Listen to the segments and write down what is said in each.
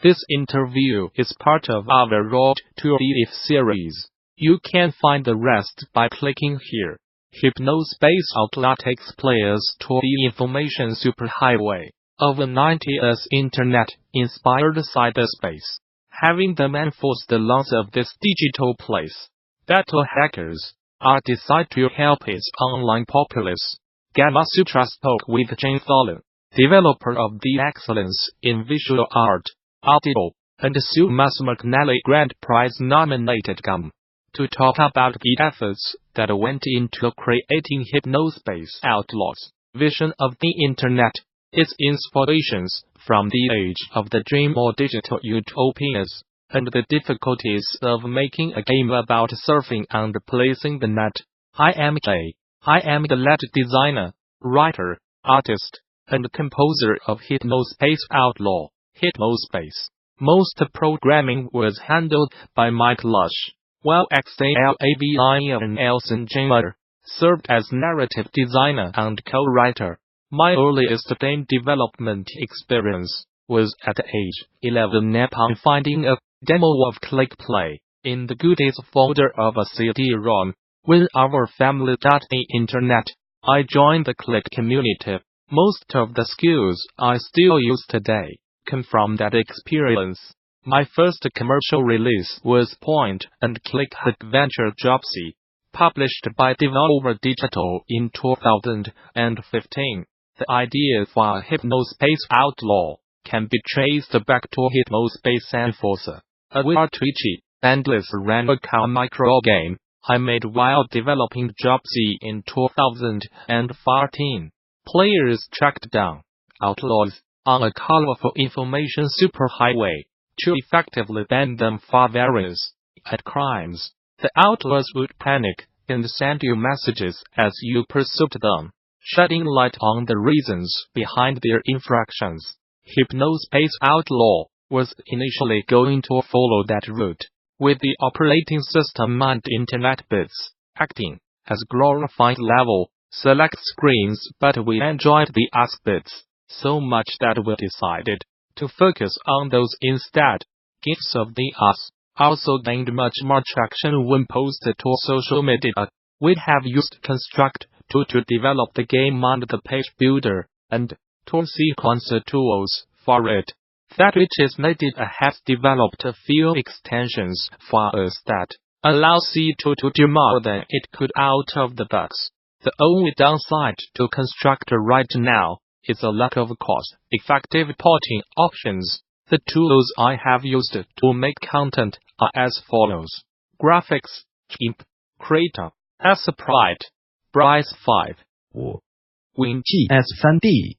This interview is part of our Road to IGF series. You can find the rest by clicking here. Hypnospace Outlaw takes players to the information superhighway of the 90s internet-inspired cyberspace, having them enforce the laws of this digital place. Battle hackers are decided to help its online populace. Gamasutra spoke with Tholen, developer of the Excellence in Visual Art, Audio, and Sumas McNally Grand Prize-nominated GAM, to talk about the efforts that went into creating Hypnospace Outlaw's vision of the Internet, its inspirations from the age of the dream or digital utopias, and the difficulties of making a game about surfing and placing the net. I am the lead designer, writer, artist, and composer of Hypnospace Outlaw, Hypnospace. Most programming was handled by Mike Lasch, while Xalavi and Elson Jamer served as narrative designer and co-writer. My earliest game development experience was at age 11 upon finding a demo of Click Play in the goodies folder of a CD-ROM. When our family got the internet, I joined the Click community. Most of the skills I still use today come from that experience. My first commercial release was point-and-click adventure Jobsy, published by Devolver Digital in 2015. The idea for Hypnospace Outlaw can be traced back to Hypnospace Enforcer, a twitchy, endless random micro game I made while developing Jobsy in 2014. Players tracked down outlaws on a colorful information superhighway to effectively ban them for various crimes. The outlaws would panic and send you messages as you pursued them, shedding light on the reasons behind their infractions. Hypnospace Outlaw was initially going to follow that route, with the operating system mined internet bits, acting as glorified level select screens, but we enjoyed the ask bits so much that we decided to focus on those instead. GIFs of the us also gained much more traction when posted to social media. We have used Construct to develop the game and the page builder and tool sequencer tools for it. That which is needed has developed a few extensions for us that allow C2 to do more than it could out of the box. The only downside to Construct right now is a lack of cost-effective porting options. The tools I have used to make content are as follows: Graphics, GIMP, Creator, Sprite, Bryce 5, WinGS 3D,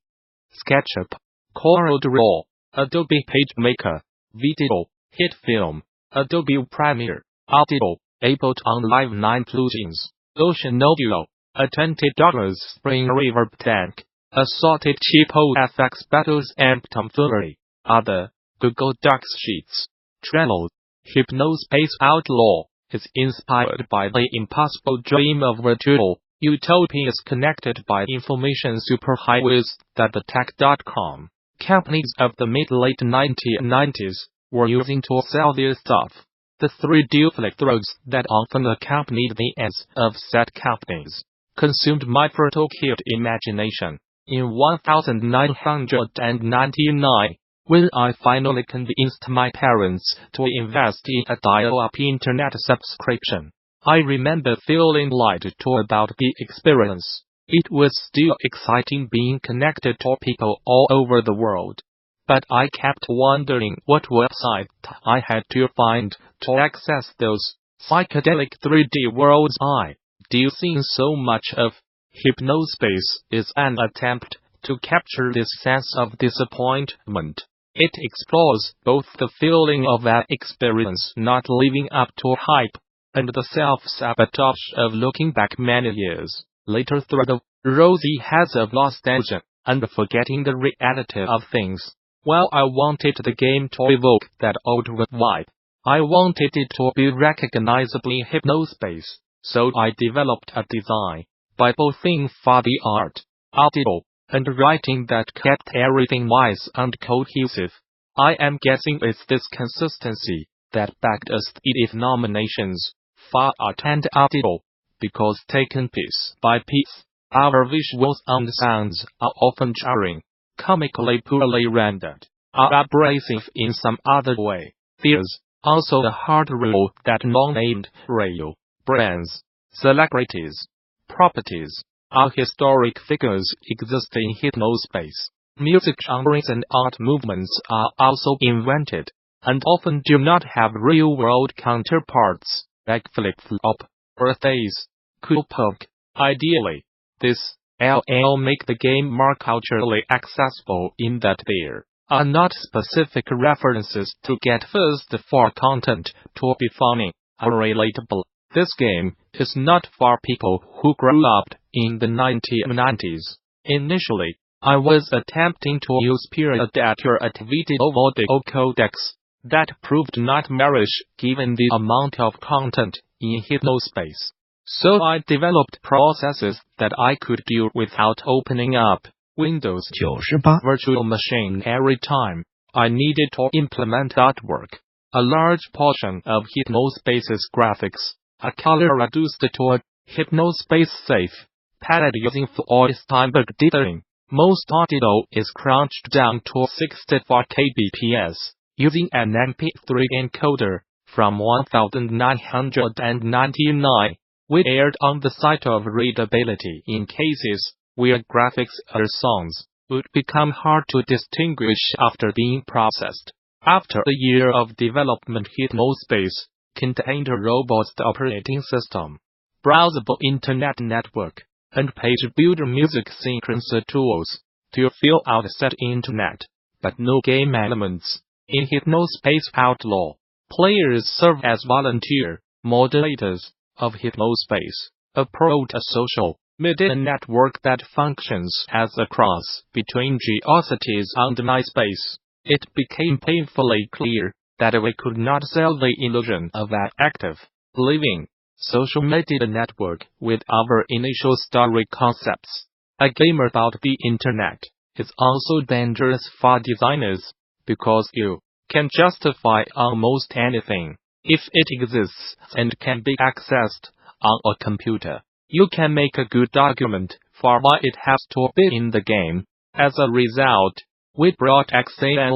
SketchUp, CorelDRAW, Adobe PageMaker, Video, HitFilm, Adobe Premiere, Audio, Ableton Live 9 plugins, Ocean Audio, a $20 Spring Reverb tank, assorted cheapo FX battles and tomfoolery, other, Google Docs sheets, Trello. Hypnospace Outlaw is inspired by the impossible dream of virtual utopias connected by information superhighways that the tech.com companies of the mid-late 1990s were using to sell their stuff. The 3D flick-throughs that often accompanied the ends of said companies consumed my fertile imagination. In 1999, when I finally convinced my parents to invest in a dial-up internet subscription, I remember feeling lied to about the experience. It was still exciting being connected to people all over the world. But I kept wondering what website I had to find to access those psychedelic 3D worlds I do seeing so much of. Hypnospace is an attempt to capture this sense of disappointment. It explores both the feeling of an experience not living up to hype, and the self-sabotage of looking back many years later through the rosy haze of nostalgia and forgetting the reality of things. While I wanted the game to evoke that old vibe, I wanted it to be recognizably Hypnospace, so I developed a design Bible thing for the art, audio, and writing that kept everything wise and cohesive. I am guessing it's this consistency that backed us if nominations far outstand audio, because taken piece by piece, our visuals and sounds are often jarring, comically poorly rendered, or abrasive in some other way. There's also the hard rule that non-named real brands, celebrities, properties, or historic figures exist in Hypnospace. Music genres and art movements are also invented, and often do not have real-world counterparts, like flip-flop, birthdays, cool punk. Ideally, this LL make the game more culturally accessible in that there are not specific references to get first for content to be funny or relatable. This game is not for people who grew up in the 1990s. Initially, I was attempting to use period accurate video audio codecs. That proved not marish given the amount of content in Hypnospace. So I developed processes that I could do without opening up Windows 98 virtual machine every time I needed to implement artwork. A large portion of Hypnospace's graphics are color reduced to a Hypnospace safe palette using voice timbre dithering. Most audio is crunched down to 64 kbps using an MP3 encoder from 1999. We aired on the site of readability in cases where graphics or songs would become hard to distinguish after being processed. After a year of development, Hypnospace contained a robust operating system, browsable internet network, and page builder music sequencer tools to fill out set internet, but no game elements. In Hypnospace Outlaw, players serve as volunteer moderators of Hypnospace, a proto-social media network that functions as a cross between GeoCities and MySpace. It became painfully clear that we could not sell the illusion of an active, living, social media network with our initial story concepts. A game about the internet is also dangerous for designers, because you can justify almost anything. If it exists and can be accessed on a computer, you can make a good argument for why it has to be in the game. As a result, we brought Xavier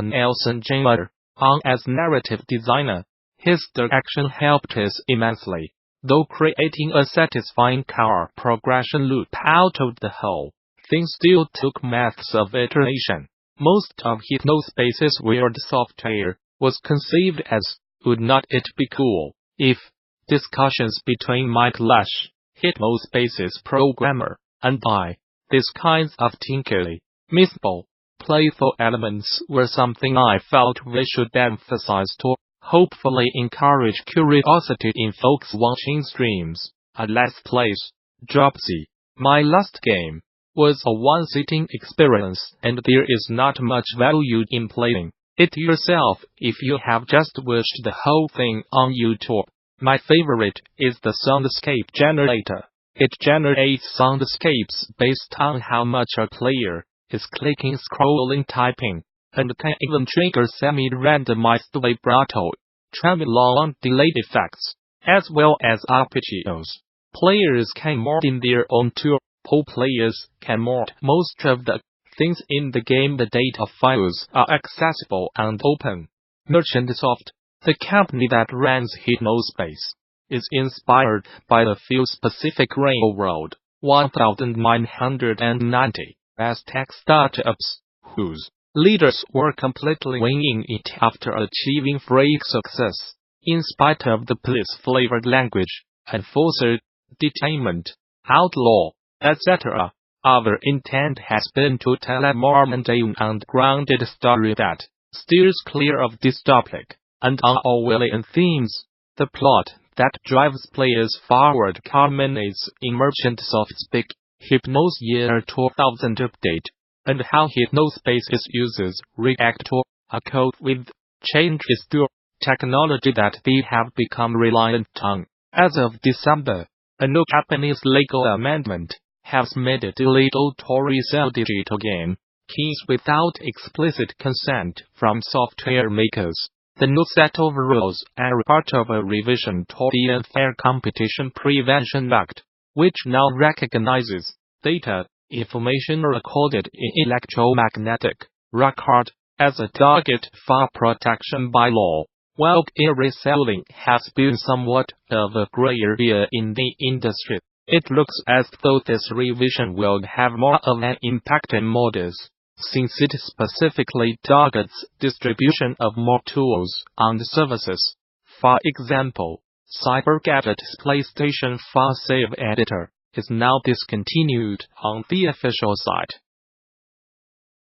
Nelson Jr. on as narrative designer. His direction helped us immensely, though creating a satisfying car progression loop out of the whole thing still took months of iteration. Most of Hypnospace's weird software was conceived as, would not it be cool if, discussions between Mike Lasch, Hypnospace's programmer, and I, these kinds of tinkerly, missable, playful elements were something I felt we should emphasize to hopefully encourage curiosity in folks watching streams. Let's Plays, Dropsy, my last game, was a one-sitting experience, and there is not much value in playing it yourself if you have just watched the whole thing on YouTube. My favorite is the soundscape generator. It generates soundscapes based on how much a player is clicking, scrolling, typing, and can even trigger semi-randomized vibrato, tremolo, and delay effects, as well as arpeggios. Players can mod in their own tool. Players can mod most of the things in the game. The data files are accessible and open. Merchantsoft, the company that runs Hypnospace, is inspired by the few specific Railroad 1990 as tech startups, whose leaders were completely winging it after achieving freak success, in spite of the police-flavored language, enforcer, detainment, outlaw, etc. Our intent has been to tell a more mundane and grounded story that steers clear of dystopic and Orwellian themes. The plot that drives players forward culminates in Merchantsoft's big Hypnos Year 2000 update, and how Hypnospace's users react to a code with changes to technology that they have become reliant on. As of December, a new Japanese legal amendment has made it illegal to resell digital game keys without explicit consent from software makers. The new set of rules are part of a revision to the Unfair Competition Prevention Act, which now recognizes data information recorded in electromagnetic record as a target for protection by law. While e-reselling has been somewhat of a gray area in the industry, it looks as though this revision will have more of an impact in models, since it specifically targets distribution of more tools and services. For example, CyberGadget's PlayStation 4 Save Editor is now discontinued on the official site.